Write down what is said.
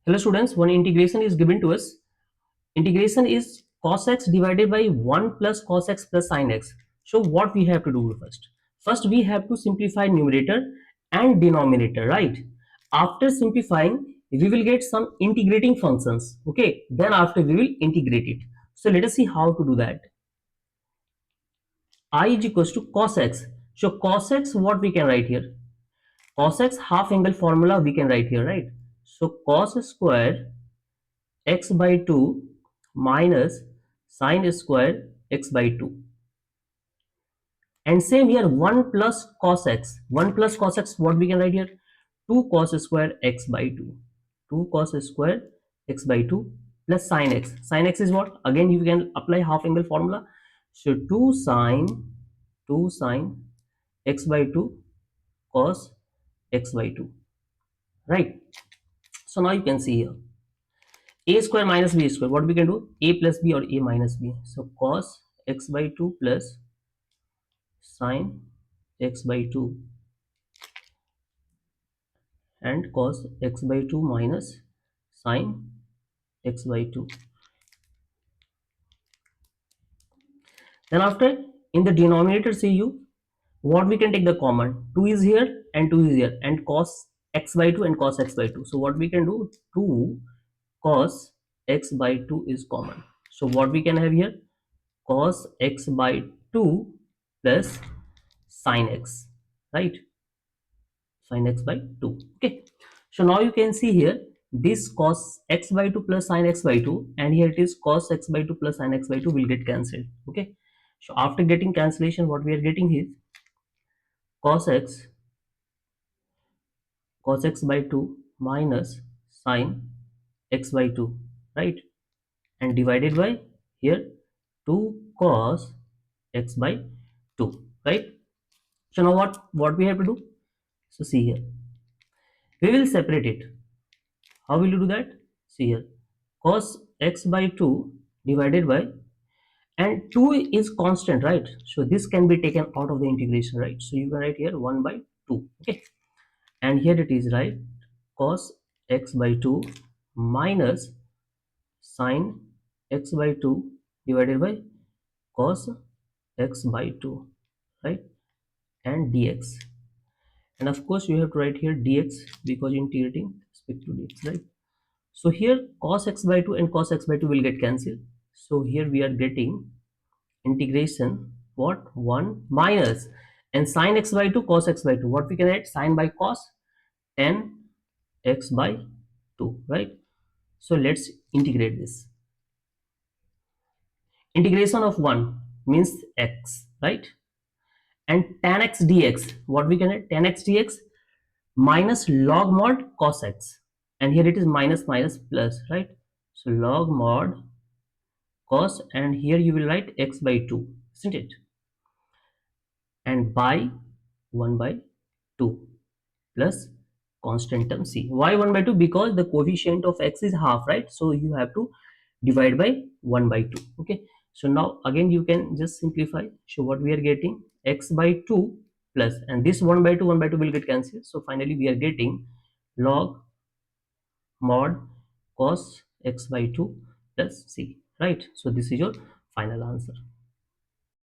Hello students, one integration is given to us. Integration is cos x divided by 1 plus cos x plus sin x. So what we have to do first? First we have to simplify numerator and denominator, right? After simplifying, we will get some integrating functions. Okay, then after we will integrate it. So let us see how to do that. I is equals to cos x. So cos x, what we can write here? Cos x half angle formula we can write here, right? So cos square x by 2 minus sine square x by 2, and same here 1 plus cos x, 1 plus cos x, what we can write here? 2 cos square x by 2, 2 cos square x by 2 plus sine x. Sine x is what? Again you can apply half angle formula. So 2 sine x by 2 cos x by 2, right? So now you can see here a square minus b square, what we can do? A plus b or a minus b. So cos x by 2 plus sine x by 2 and cos x by 2 minus sine x by 2. Then after, in the denominator, see you what we can take the common. 2 is here and 2 is here, and cos x by 2 and cos x by 2. So what we can do? 2 cos x by 2 is common. So what we can have here? Cos x by 2 plus sine x, right? Sine x by 2. Okay, so now you can see here this cos x by 2 plus sine x by 2, and here it is cos x by 2 plus sine x by 2 will get cancelled. Okay, so after getting cancellation, what we are getting is cos x by 2 minus sine x by 2, right? And divided by here 2 cos x by 2, right? So now what we have to do? So see here, we will separate it. How will you do that? See here, cos x by 2 divided by, and 2 is constant, right? So this can be taken out of the integration, right? So you can write here 1 by 2. Okay, and here it is, right? Cos x by 2 minus sine x by 2 divided by cos x by 2, right? And dx, and of course you have to write here dx because integrating respect to dx, right? So here cos x by 2 and cos x by 2 will get cancelled. So here we are getting integration what? 1 minus, and sin x by 2 cos x by 2, what we can write? Sin by cos 10 x by 2, right? So let's integrate this. Integration of 1 means x, right? And tan x dx, what we can write? Tan x dx minus log mod cos x, and here it is minus minus plus, right? So log mod cos, and here you will write x by 2, isn't it? And by 1 by 2 plus constant term c. Why 1 by 2? Because the coefficient of x is half, right? So you have to divide by 1 by 2. Okay, so now again you can just simplify. So what we are getting? X by 2 plus, and this 1 by 2, 1 by 2 will get cancelled. So finally we are getting log mod cos x by 2 plus c, right? So this is your final answer.